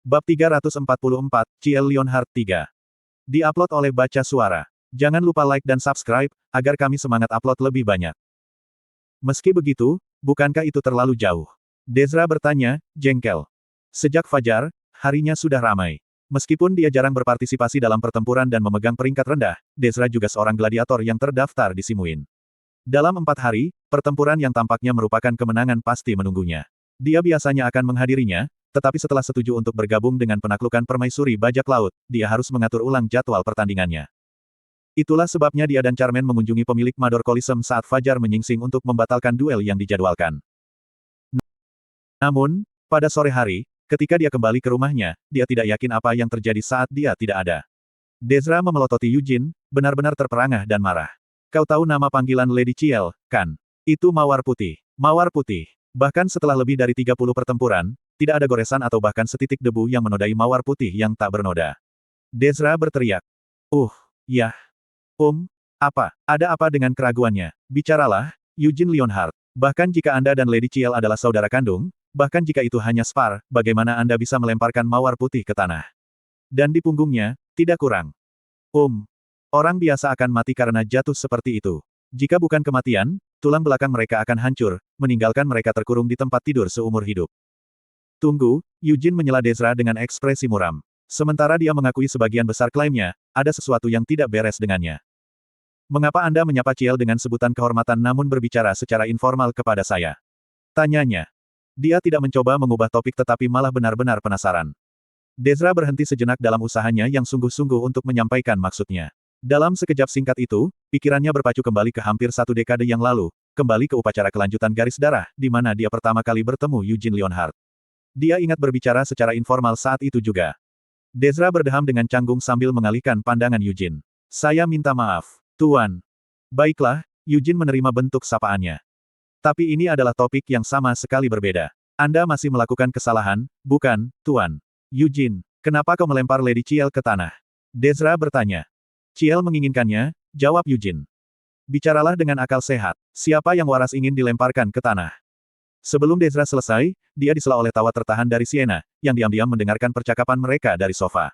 Bab 344, Ciel Lionheart 3. Di-upload oleh Baca Suara. Jangan lupa like dan subscribe, agar kami semangat upload lebih banyak. Meski begitu, bukankah itu terlalu jauh? Dezra bertanya, jengkel. Sejak fajar, harinya sudah ramai. Meskipun dia jarang berpartisipasi dalam pertempuran dan memegang peringkat rendah, Dezra juga seorang gladiator yang terdaftar di Simuin. Dalam 4 hari, pertempuran yang tampaknya merupakan kemenangan pasti menunggunya. Dia biasanya akan menghadirinya, tetapi setelah setuju untuk bergabung dengan penaklukan permaisuri bajak laut, dia harus mengatur ulang jadwal pertandingannya. Itulah sebabnya dia dan Charmaine mengunjungi pemilik Mador Coliseum saat fajar menyingsing untuk membatalkan duel yang dijadwalkan. Namun, pada sore hari, ketika dia kembali ke rumahnya, dia tidak yakin apa yang terjadi saat dia tidak ada. Dezra memelototi Eugene, benar-benar terperangah dan marah. Kau tahu nama panggilan Lady Ciel, kan? Itu Mawar Putih. Mawar Putih. Bahkan setelah lebih dari 30 pertempuran, tidak ada goresan atau bahkan setitik debu yang menodai Mawar Putih yang tak bernoda. Dezra berteriak. Yah. Apa? Ada apa dengan keraguannya? Bicaralah, Eugene Lionheart. Bahkan jika Anda dan Lady Ciel adalah saudara kandung, bahkan jika itu hanya spar, bagaimana Anda bisa melemparkan Mawar Putih ke tanah? Dan di punggungnya, tidak kurang. Orang biasa akan mati karena jatuh seperti itu. Jika bukan kematian, tulang belakang mereka akan hancur, meninggalkan mereka terkurung di tempat tidur seumur hidup. Tunggu, Eugene menyela Dezra dengan ekspresi muram. Sementara dia mengakui sebagian besar klaimnya, ada sesuatu yang tidak beres dengannya. Mengapa Anda menyapa Ciel dengan sebutan kehormatan namun berbicara secara informal kepada saya? Tanyanya. Dia tidak mencoba mengubah topik tetapi malah benar-benar penasaran. Dezra berhenti sejenak dalam usahanya yang sungguh-sungguh untuk menyampaikan maksudnya. Dalam sekejap singkat itu, pikirannya berpacu kembali ke hampir 1 dekade yang lalu, kembali ke upacara kelanjutan garis darah, di mana dia pertama kali bertemu Eugene Lionheart. Dia ingat berbicara secara informal saat itu juga. Dezra berdeham dengan canggung sambil mengalihkan pandangan Eugene. Saya minta maaf, Tuan. Baiklah, Eugene menerima bentuk sapaannya. Tapi ini adalah topik yang sama sekali berbeda. Anda masih melakukan kesalahan, bukan, Tuan? Eugene, kenapa kau melempar Lady Ciel ke tanah? Dezra bertanya. Ciel menginginkannya, jawab Eugene. Bicaralah dengan akal sehat. Siapa yang waras ingin dilemparkan ke tanah? Sebelum Dezra selesai, dia disela oleh tawa tertahan dari Sienna, yang diam-diam mendengarkan percakapan mereka dari sofa.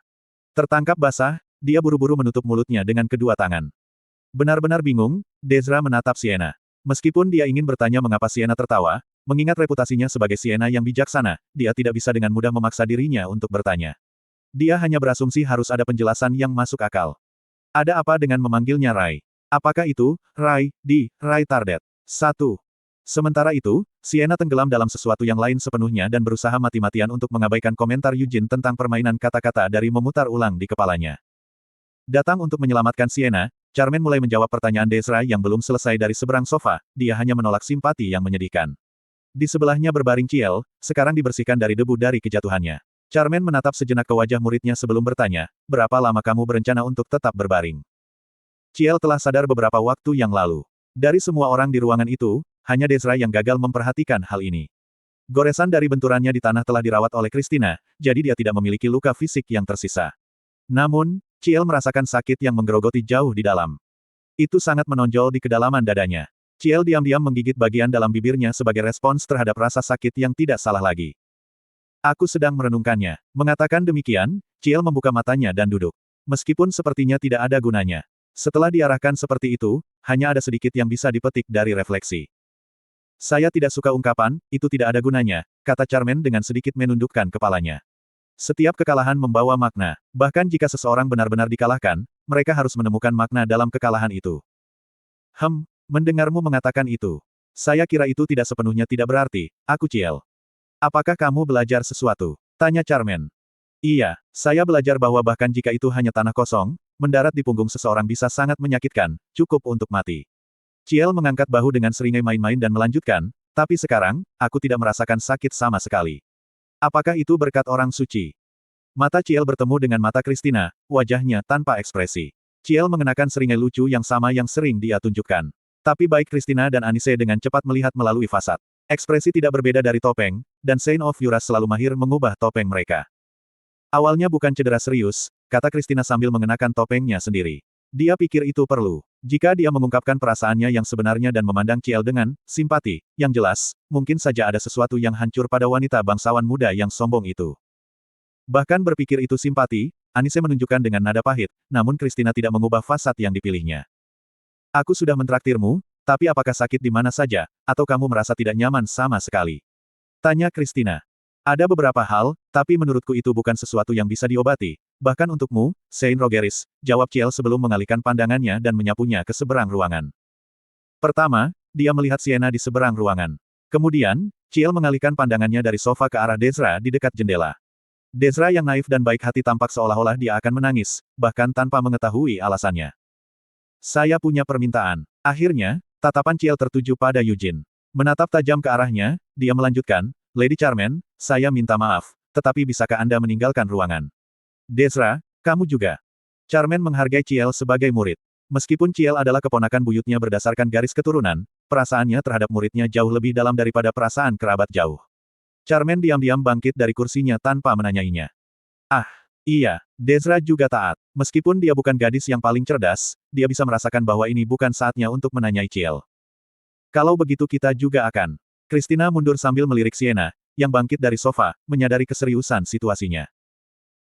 Tertangkap basah, dia buru-buru menutup mulutnya dengan kedua tangan. Benar-benar bingung, Dezra menatap Sienna. Meskipun dia ingin bertanya mengapa Sienna tertawa, mengingat reputasinya sebagai Sienna yang bijaksana, dia tidak bisa dengan mudah memaksa dirinya untuk bertanya. Dia hanya berasumsi harus ada penjelasan yang masuk akal. Ada apa dengan memanggilnya Rai? Apakah itu, Rai Tardet? 1. Sementara itu, Sienna tenggelam dalam sesuatu yang lain sepenuhnya dan berusaha mati-matian untuk mengabaikan komentar Eugene tentang permainan kata-kata dari memutar ulang di kepalanya. Datang untuk menyelamatkan Sienna, Charmaine mulai menjawab pertanyaan Dezra yang belum selesai dari seberang sofa, dia hanya menolak simpati yang menyedihkan. Di sebelahnya berbaring Ciel, sekarang dibersihkan dari debu dari kejatuhannya. Charmaine menatap sejenak ke wajah muridnya sebelum bertanya, berapa lama kamu berencana untuk tetap berbaring? Ciel telah sadar beberapa waktu yang lalu. Dari semua orang di ruangan itu, hanya Dezra yang gagal memperhatikan hal ini. Goresan dari benturannya di tanah telah dirawat oleh Christina, jadi dia tidak memiliki luka fisik yang tersisa. Namun, Ciel merasakan sakit yang menggerogoti jauh di dalam. Itu sangat menonjol di kedalaman dadanya. Ciel diam-diam menggigit bagian dalam bibirnya sebagai respons terhadap rasa sakit yang tidak salah lagi. Aku sedang merenungkannya. Mengatakan demikian, Ciel membuka matanya dan duduk. Meskipun sepertinya tidak ada gunanya. Setelah diarahkan seperti itu, hanya ada sedikit yang bisa dipetik dari refleksi. Saya tidak suka ungkapan, itu tidak ada gunanya, kata Charmaine dengan sedikit menundukkan kepalanya. Setiap kekalahan membawa makna. Bahkan jika seseorang benar-benar dikalahkan, mereka harus menemukan makna dalam kekalahan itu. Mendengarmu mengatakan itu. Saya kira itu tidak sepenuhnya tidak berarti, aku Ciel. Apakah kamu belajar sesuatu? Tanya Charmaine. Iya, saya belajar bahwa bahkan jika itu hanya tanah kosong, mendarat di punggung seseorang bisa sangat menyakitkan, cukup untuk mati. Ciel mengangkat bahu dengan seringai main-main dan melanjutkan, tapi sekarang, aku tidak merasakan sakit sama sekali. Apakah itu berkat orang suci? Mata Ciel bertemu dengan mata Christina, wajahnya tanpa ekspresi. Ciel mengenakan seringai lucu yang sama yang sering dia tunjukkan. Tapi baik Christina dan Anise dengan cepat melihat melalui fasad. Ekspresi tidak berbeda dari topeng, dan Saint of Yuras selalu mahir mengubah topeng mereka. Awalnya bukan cedera serius, kata Christina sambil mengenakan topengnya sendiri. Dia pikir itu perlu. Jika dia mengungkapkan perasaannya yang sebenarnya dan memandang Ciel dengan simpati, yang jelas, mungkin saja ada sesuatu yang hancur pada wanita bangsawan muda yang sombong itu. Bahkan berpikir itu simpati, Anise menunjukkan dengan nada pahit, namun Christina tidak mengubah fasad yang dipilihnya. Aku sudah mentraktirmu, tapi apakah sakit di mana saja, atau kamu merasa tidak nyaman sama sekali? Tanya Christina. Ada beberapa hal, tapi menurutku itu bukan sesuatu yang bisa diobati. Bahkan untukmu, Saint Rogeris, jawab Ciel sebelum mengalihkan pandangannya dan menyapunya ke seberang ruangan. Pertama, dia melihat Sienna di seberang ruangan. Kemudian, Ciel mengalihkan pandangannya dari sofa ke arah Desra di dekat jendela. Desra yang naif dan baik hati tampak seolah-olah dia akan menangis, bahkan tanpa mengetahui alasannya. Saya punya permintaan. Akhirnya, tatapan Ciel tertuju pada Eugene. Menatap tajam ke arahnya, dia melanjutkan, Lady Charmaine, saya minta maaf, tetapi bisakah Anda meninggalkan ruangan? Desra, kamu juga. Charmaine menghargai Ciel sebagai murid. Meskipun Ciel adalah keponakan buyutnya berdasarkan garis keturunan, perasaannya terhadap muridnya jauh lebih dalam daripada perasaan kerabat jauh. Charmaine diam-diam bangkit dari kursinya tanpa menanyainya. Ah, iya, Desra juga taat. Meskipun dia bukan gadis yang paling cerdas, dia bisa merasakan bahwa ini bukan saatnya untuk menanyai Ciel. Kalau begitu kita juga akan. Christina mundur sambil melirik Sienna, yang bangkit dari sofa, menyadari keseriusan situasinya.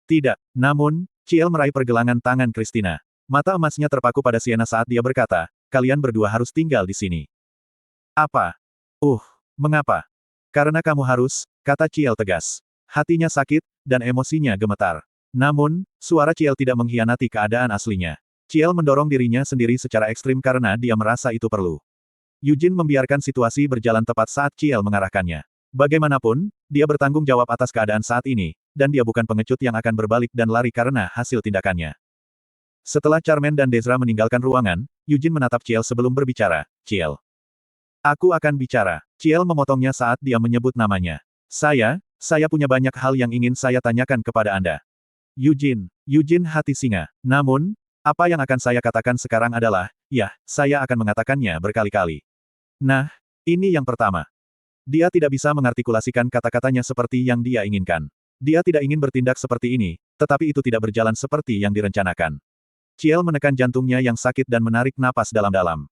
Tidak, namun, Ciel meraih pergelangan tangan Christina. Mata emasnya terpaku pada Sienna saat dia berkata, kalian berdua harus tinggal di sini. Apa? Mengapa? Karena kamu harus, kata Ciel tegas. Hatinya sakit, dan emosinya gemetar. Namun, suara Ciel tidak mengkhianati keadaan aslinya. Ciel mendorong dirinya sendiri secara ekstrim karena dia merasa itu perlu. Eugene membiarkan situasi berjalan tepat saat Ciel mengarahkannya. Bagaimanapun, dia bertanggung jawab atas keadaan saat ini, dan dia bukan pengecut yang akan berbalik dan lari karena hasil tindakannya. Setelah Charmaine dan Desra meninggalkan ruangan, Eugene menatap Ciel sebelum berbicara, Ciel. Aku akan bicara. Ciel memotongnya saat dia menyebut namanya. Saya punya banyak hal yang ingin saya tanyakan kepada Anda. Eugene hati singa. Namun, apa yang akan saya katakan sekarang adalah, ya, saya akan mengatakannya berkali-kali. Nah, ini yang pertama. Dia tidak bisa mengartikulasikan kata-katanya seperti yang dia inginkan. Dia tidak ingin bertindak seperti ini, tetapi itu tidak berjalan seperti yang direncanakan. Ciel menekan jantungnya yang sakit dan menarik napas dalam-dalam.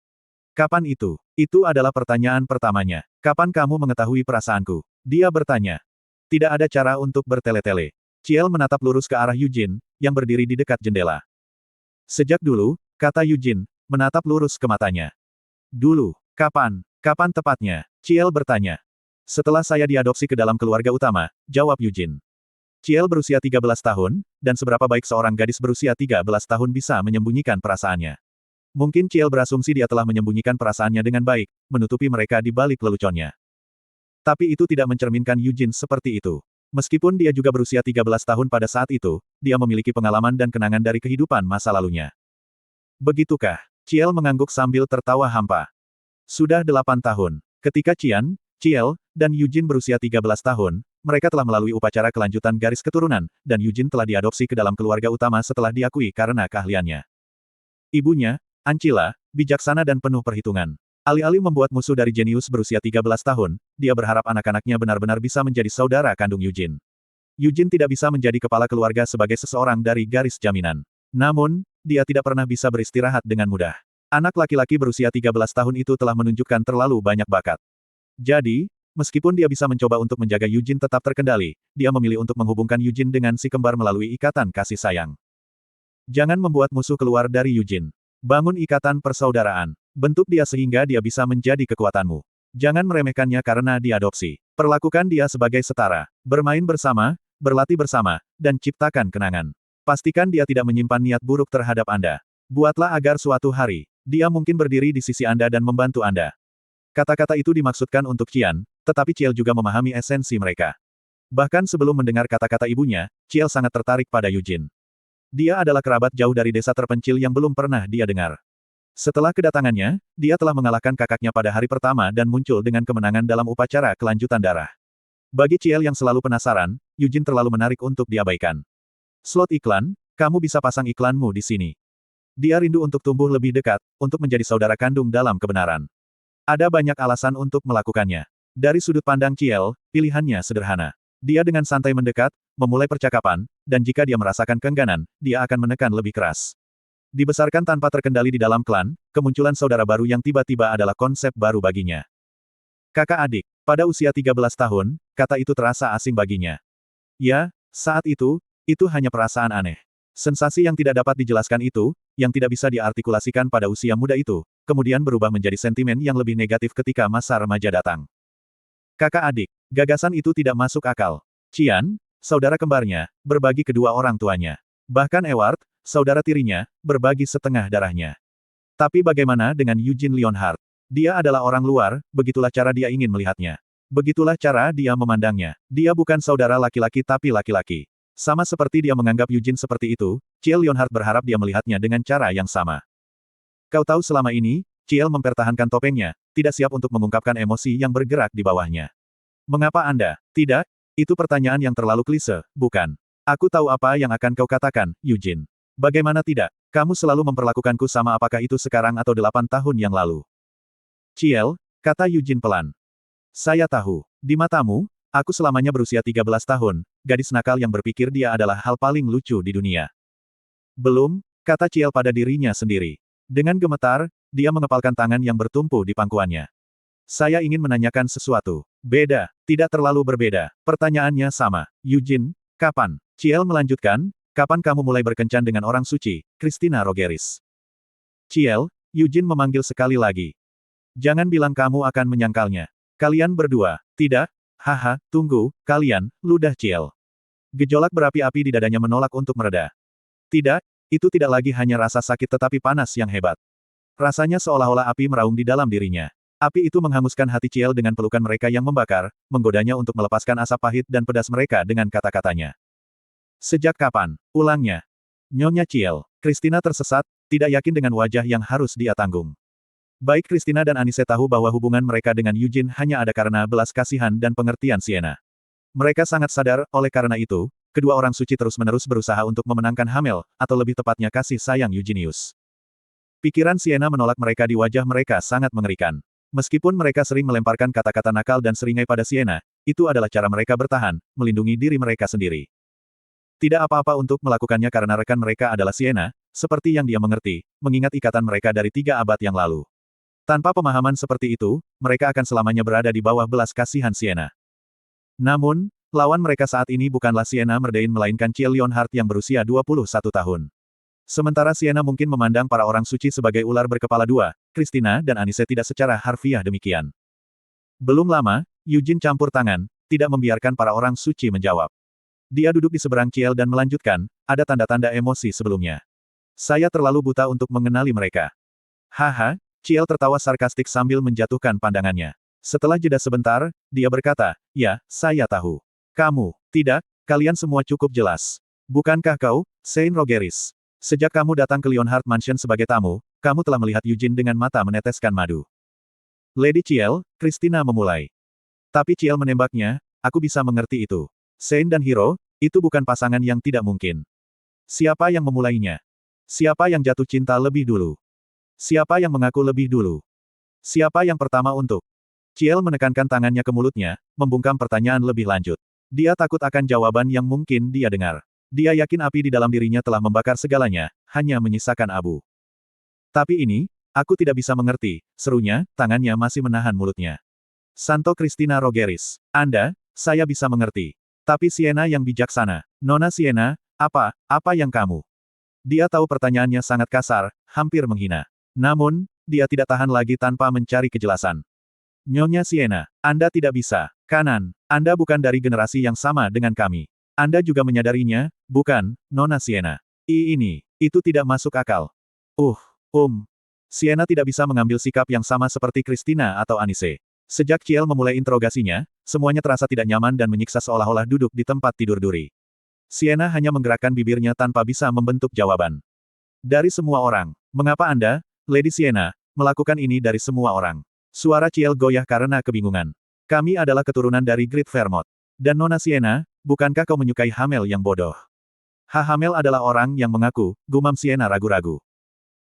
Kapan itu? Itu adalah pertanyaan pertamanya. Kapan kamu mengetahui perasaanku? Dia bertanya. Tidak ada cara untuk bertele-tele. Ciel menatap lurus ke arah Eugene, yang berdiri di dekat jendela. Sejak dulu, kata Eugene, menatap lurus ke matanya. Dulu, kapan? Kapan tepatnya? Ciel bertanya. Setelah saya diadopsi ke dalam keluarga utama, jawab Eugene. Ciel berusia 13 tahun, dan seberapa baik seorang gadis berusia 13 tahun bisa menyembunyikan perasaannya. Mungkin Ciel berasumsi dia telah menyembunyikan perasaannya dengan baik, menutupi mereka di balik leluconnya. Tapi itu tidak mencerminkan Eugene seperti itu. Meskipun dia juga berusia 13 tahun pada saat itu, dia memiliki pengalaman dan kenangan dari kehidupan masa lalunya. Begitukah? Ciel mengangguk sambil tertawa hampa. Sudah 8 tahun. Ketika Ciel, dan Eugene berusia 13 tahun, mereka telah melalui upacara kelanjutan garis keturunan, dan Eugene telah diadopsi ke dalam keluarga utama setelah diakui karena keahliannya. Ibunya, Ancila, bijaksana dan penuh perhitungan. Alih-alih membuat musuh dari jenius berusia 13 tahun, dia berharap anak-anaknya benar-benar bisa menjadi saudara kandung Eugene. Eugene tidak bisa menjadi kepala keluarga sebagai seseorang dari garis jaminan. Namun, dia tidak pernah bisa beristirahat dengan mudah. Anak laki-laki berusia 13 tahun itu telah menunjukkan terlalu banyak bakat. Jadi, meskipun dia bisa mencoba untuk menjaga Eugene tetap terkendali, dia memilih untuk menghubungkan Eugene dengan si kembar melalui ikatan kasih sayang. Jangan membuat musuh keluar dari Eugene. Bangun ikatan persaudaraan. Bentuk dia sehingga dia bisa menjadi kekuatanmu. Jangan meremehkannya karena diadopsi. Perlakukan dia sebagai setara. Bermain bersama, berlatih bersama, dan ciptakan kenangan. Pastikan dia tidak menyimpan niat buruk terhadap Anda. Buatlah agar suatu hari, dia mungkin berdiri di sisi Anda dan membantu Anda. Kata-kata itu dimaksudkan untuk Qian, tetapi Ciel juga memahami esensi mereka. Bahkan sebelum mendengar kata-kata ibunya, Ciel sangat tertarik pada Eugene. Dia adalah kerabat jauh dari desa terpencil yang belum pernah dia dengar. Setelah kedatangannya, dia telah mengalahkan kakaknya pada hari pertama dan muncul dengan kemenangan dalam upacara kelanjutan darah. Bagi Ciel yang selalu penasaran, Eugene terlalu menarik untuk diabaikan. Slot iklan, kamu bisa pasang iklanmu di sini. Dia rindu untuk tumbuh lebih dekat, untuk menjadi saudara kandung dalam kebenaran. Ada banyak alasan untuk melakukannya. Dari sudut pandang Ciel, pilihannya sederhana. Dia dengan santai mendekat, memulai percakapan, dan jika dia merasakan keengganan, dia akan menekan lebih keras. Dibesarkan tanpa terkendali di dalam klan, kemunculan saudara baru yang tiba-tiba adalah konsep baru baginya. Kakak adik, pada usia 13 tahun, kata itu terasa asing baginya. Ya, Saat itu hanya perasaan aneh. Sensasi yang tidak dapat dijelaskan itu, yang tidak bisa diartikulasikan pada usia muda itu, kemudian berubah menjadi sentimen yang lebih negatif ketika masa remaja datang. Kakak adik, gagasan itu tidak masuk akal. Qian, saudara kembarnya, berbagi kedua orang tuanya. Bahkan Eward, saudara tirinya, berbagi setengah darahnya. Tapi bagaimana dengan Eugene Leonhardt? Dia adalah orang luar, begitulah cara dia ingin melihatnya. Begitulah cara dia memandangnya. Dia bukan saudara laki-laki tapi laki-laki. Sama seperti dia menganggap Eugene seperti itu, Ciel Leonhardt berharap dia melihatnya dengan cara yang sama. Kau tahu selama ini, Ciel mempertahankan topengnya, tidak siap untuk mengungkapkan emosi yang bergerak di bawahnya. Mengapa Anda? Tidak? Itu pertanyaan yang terlalu klise, bukan? Aku tahu apa yang akan kau katakan, Eugene. Bagaimana tidak? Kamu selalu memperlakukanku sama apakah itu sekarang atau 8 tahun yang lalu. Ciel, kata Eugene pelan. Saya tahu. Di matamu, aku selamanya berusia 13 tahun, gadis nakal yang berpikir dia adalah hal paling lucu di dunia. Belum, kata Ciel pada dirinya sendiri. Dengan gemetar, dia mengepalkan tangan yang bertumpu di pangkuannya. Saya ingin menanyakan sesuatu. Beda, tidak terlalu berbeda. Pertanyaannya sama. Eugene, kapan? Ciel melanjutkan, kapan kamu mulai berkencan dengan orang suci, Christina Rogeris? Ciel, Eugene memanggil sekali lagi. Jangan bilang kamu akan menyangkalnya. Kalian berdua, tidak? Haha, tunggu, kalian, ludah Ciel. Gejolak berapi-api di dadanya menolak untuk mereda. Tidak, itu tidak lagi hanya rasa sakit tetapi panas yang hebat. Rasanya seolah-olah api meraung di dalam dirinya. Api itu menghanguskan hati Ciel dengan pelukan mereka yang membakar, menggodanya untuk melepaskan asap pahit dan pedas mereka dengan kata-katanya. Sejak kapan? Ulangnya. Nyonya Ciel. Christina tersesat, tidak yakin dengan wajah yang harus dia tanggung. Baik Christina dan Anise tahu bahwa hubungan mereka dengan Eugene hanya ada karena belas kasihan dan pengertian Sienna. Mereka sangat sadar, oleh karena itu, kedua orang suci terus-menerus berusaha untuk memenangkan Hamel, atau lebih tepatnya kasih sayang Eugenius. Pikiran Sienna menolak mereka di wajah mereka sangat mengerikan. Meskipun mereka sering melemparkan kata-kata nakal dan seringai pada Sienna, itu adalah cara mereka bertahan, melindungi diri mereka sendiri. Tidak apa-apa untuk melakukannya karena rekan mereka adalah Sienna, seperti yang dia mengerti, mengingat ikatan mereka dari 3 abad yang lalu. Tanpa pemahaman seperti itu, mereka akan selamanya berada di bawah belas kasihan Sienna. Namun, lawan mereka saat ini bukanlah Sienna Merdain melainkan Ciel Leonhardt yang berusia 21 tahun. Sementara Sienna mungkin memandang para orang suci sebagai ular berkepala 2, Christina dan Anise tidak secara harfiah demikian. Belum lama, Eugene campur tangan, tidak membiarkan para orang suci menjawab. Dia duduk di seberang Ciel dan melanjutkan, ada tanda-tanda emosi sebelumnya. Saya terlalu buta untuk mengenali mereka. Haha, Ciel tertawa sarkastik sambil menjatuhkan pandangannya. Setelah jeda sebentar, dia berkata, ya, saya tahu. Kamu, tidak, kalian semua cukup jelas. Bukankah kau, Saint Rogeris? Sejak kamu datang ke Leonhardt Mansion sebagai tamu, kamu telah melihat Eugene dengan mata meneteskan madu. Lady Ciel, Christina memulai. Tapi Ciel menembaknya, aku bisa mengerti itu. Saint dan Hero, itu bukan pasangan yang tidak mungkin. Siapa yang memulainya? Siapa yang jatuh cinta lebih dulu? Siapa yang mengaku lebih dulu? Siapa yang pertama untuk? Ciel menekankan tangannya ke mulutnya, membungkam pertanyaan lebih lanjut. Dia takut akan jawaban yang mungkin dia dengar. Dia yakin api di dalam dirinya telah membakar segalanya, hanya menyisakan abu. Tapi ini, aku tidak bisa mengerti, serunya, tangannya masih menahan mulutnya. Santo Christina Rogeris. Anda, saya bisa mengerti. Tapi Sienna yang bijaksana. Nona Sienna, apa yang kamu? Dia tahu pertanyaannya sangat kasar, hampir menghina. Namun, dia tidak tahan lagi tanpa mencari kejelasan. Nyonya Sienna, Anda tidak bisa. Kanan, Anda bukan dari generasi yang sama dengan kami. Anda juga menyadarinya, bukan, Nona Sienna. Itu tidak masuk akal. Sienna tidak bisa mengambil sikap yang sama seperti Christina atau Anise. Sejak Ciel memulai interogasinya, semuanya terasa tidak nyaman dan menyiksa seolah-olah duduk di tempat tidur duri. Sienna hanya menggerakkan bibirnya tanpa bisa membentuk jawaban. Dari semua orang, mengapa Anda, Lady Sienna, melakukan ini dari semua orang? Suara Ciel goyah karena kebingungan. Kami adalah keturunan dari Great Vermont. Dan Nona Sienna, bukankah kau menyukai Hamel yang bodoh? Hamel adalah orang yang mengaku, gumam Sienna ragu-ragu.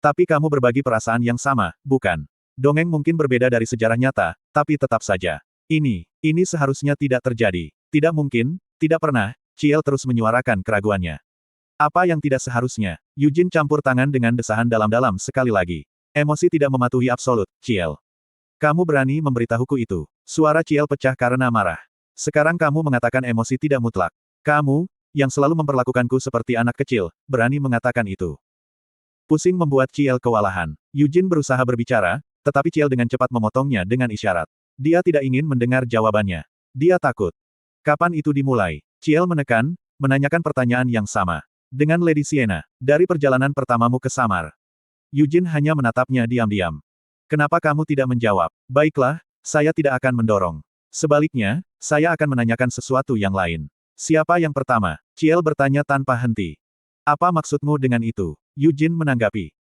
Tapi kamu berbagi perasaan yang sama, bukan? Dongeng mungkin berbeda dari sejarah nyata, tapi tetap saja. Ini seharusnya tidak terjadi. Tidak mungkin, tidak pernah, Ciel terus menyuarakan keraguannya. Apa yang tidak seharusnya? Eugene campur tangan dengan desahan dalam-dalam sekali lagi. Emosi tidak mematuhi absolut, Ciel. Kamu berani memberitahuku itu. Suara Ciel pecah karena marah. Sekarang kamu mengatakan emosi tidak mutlak. Kamu yang selalu memperlakukanku seperti anak kecil, berani mengatakan itu. Pusing membuat Ciel kewalahan. Eugene berusaha berbicara, tetapi Ciel dengan cepat memotongnya dengan isyarat. Dia tidak ingin mendengar jawabannya. Dia takut. Kapan itu dimulai? Ciel menekan, menanyakan pertanyaan yang sama. Dengan Lady Sienna, dari perjalanan pertamamu ke Samar. Eugene hanya menatapnya diam-diam. Kenapa kamu tidak menjawab? Baiklah, saya tidak akan mendorong. Sebaliknya, saya akan menanyakan sesuatu yang lain. Siapa yang pertama? Ciel bertanya tanpa henti. Apa maksudmu dengan itu? Eugene menanggapi.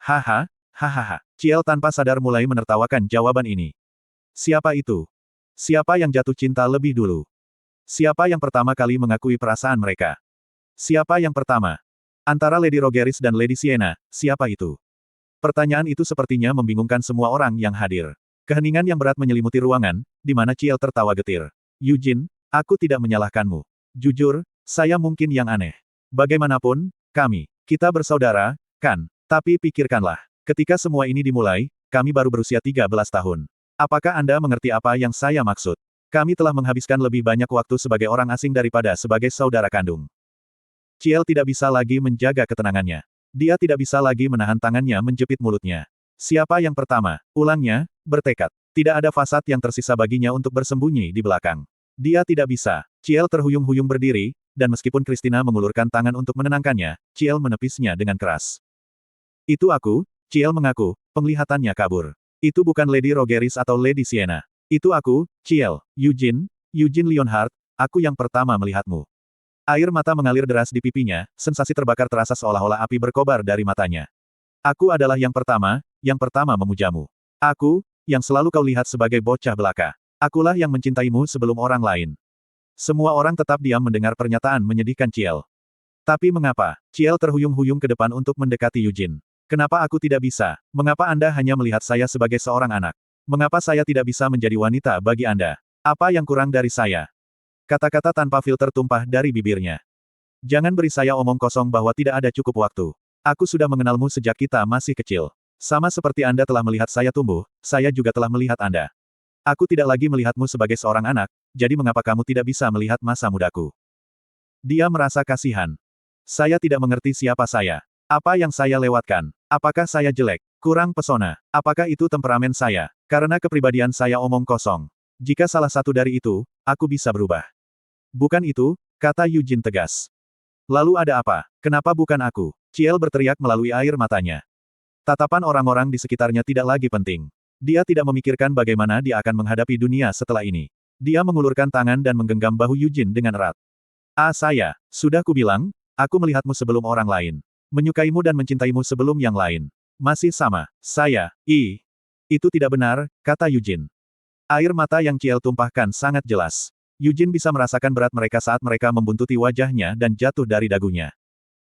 Haha, hahaha. Ciel tanpa sadar mulai menertawakan jawaban ini. Siapa itu? Siapa yang jatuh cinta lebih dulu? Siapa yang pertama kali mengakui perasaan mereka? Siapa yang pertama? Antara Lady Rogeris dan Lady Sienna, siapa itu? Pertanyaan itu sepertinya membingungkan semua orang yang hadir. Keheningan yang berat menyelimuti ruangan, di mana Ciel tertawa getir. Eugene, aku tidak menyalahkanmu. Jujur, saya mungkin yang aneh. Bagaimanapun, kita bersaudara, kan? Tapi pikirkanlah, ketika semua ini dimulai, kami baru berusia 13 tahun. Apakah Anda mengerti apa yang saya maksud? Kami telah menghabiskan lebih banyak waktu sebagai orang asing daripada sebagai saudara kandung. Ciel tidak bisa lagi menjaga ketenangannya. Dia tidak bisa lagi menahan tangannya menjepit mulutnya. Siapa yang pertama? Ulangnya, bertekad. Tidak ada fasad yang tersisa baginya untuk bersembunyi di belakang. Dia tidak bisa. Ciel terhuyung-huyung berdiri, dan meskipun Christina mengulurkan tangan untuk menenangkannya, Ciel menepisnya dengan keras. Itu aku, Ciel mengaku, penglihatannya kabur. Itu bukan Lady Rogeris atau Lady Sienna. Itu aku, Ciel, Eugene Leonhardt, aku yang pertama melihatmu. Air mata mengalir deras di pipinya, sensasi terbakar terasa seolah-olah api berkobar dari matanya. Aku adalah yang pertama memujamu. Aku, yang selalu kau lihat sebagai bocah belaka. Akulah yang mencintaimu sebelum orang lain. Semua orang tetap diam mendengar pernyataan menyedihkan Ciel. Tapi mengapa? Ciel terhuyung-huyung ke depan untuk mendekati Eugene. Kenapa aku tidak bisa? Mengapa Anda hanya melihat saya sebagai seorang anak? Mengapa saya tidak bisa menjadi wanita bagi Anda? Apa yang kurang dari saya? Kata-kata tanpa filter tumpah dari bibirnya. Jangan beri saya omong kosong bahwa tidak ada cukup waktu. Aku sudah mengenalmu sejak kita masih kecil. Sama seperti Anda telah melihat saya tumbuh, saya juga telah melihat Anda. Aku tidak lagi melihatmu sebagai seorang anak, jadi mengapa kamu tidak bisa melihat masa mudaku? Dia merasa kasihan. Saya tidak mengerti siapa saya. Apa yang saya lewatkan? Apakah saya jelek? Kurang pesona? Apakah itu temperamen saya? Karena kepribadian saya omong kosong. Jika salah satu dari itu, aku bisa berubah. Bukan itu, kata Eugene tegas. Lalu ada apa? Kenapa bukan aku? Ciel berteriak melalui air matanya. Tatapan orang-orang di sekitarnya tidak lagi penting. Dia tidak memikirkan bagaimana dia akan menghadapi dunia setelah ini. Dia mengulurkan tangan dan menggenggam bahu Eugene dengan erat. Saya, sudah kubilang, aku melihatmu sebelum orang lain. Menyukaimu dan mencintaimu sebelum yang lain. Masih sama, saya, Itu tidak benar, kata Eugene. Air mata yang Ciel tumpahkan sangat jelas. Eugene bisa merasakan berat mereka saat mereka membuntuti wajahnya dan jatuh dari dagunya.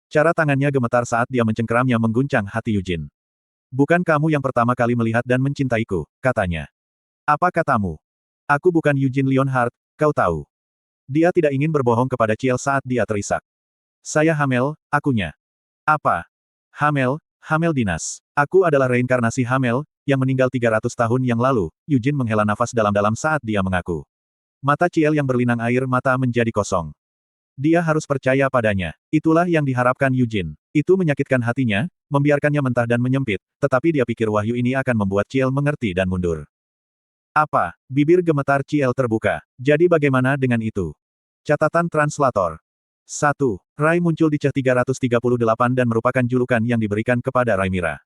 Cara tangannya gemetar saat dia mencengkeramnya mengguncang hati Eugene. Bukan kamu yang pertama kali melihat dan mencintaiku, katanya. Apa katamu? Aku bukan Eugene Leonhardt, kau tahu. Dia tidak ingin berbohong kepada Ciel saat dia terisak. Saya Hamel, akunya. Apa? Hamel Dinas. Aku adalah reinkarnasi Hamel, yang meninggal 300 tahun yang lalu. Eugene menghela nafas dalam-dalam saat dia mengaku. Mata Ciel yang berlinang air mata menjadi kosong. Dia harus percaya padanya. Itulah yang diharapkan Eugene. Itu menyakitkan hatinya, membiarkannya mentah dan menyempit, tetapi dia pikir wahyu ini akan membuat Ciel mengerti dan mundur. Apa? Bibir gemetar Ciel terbuka. Jadi bagaimana dengan itu? Catatan translator. 1. Rai muncul di Ceh 338 dan merupakan julukan yang diberikan kepada Rhaimira.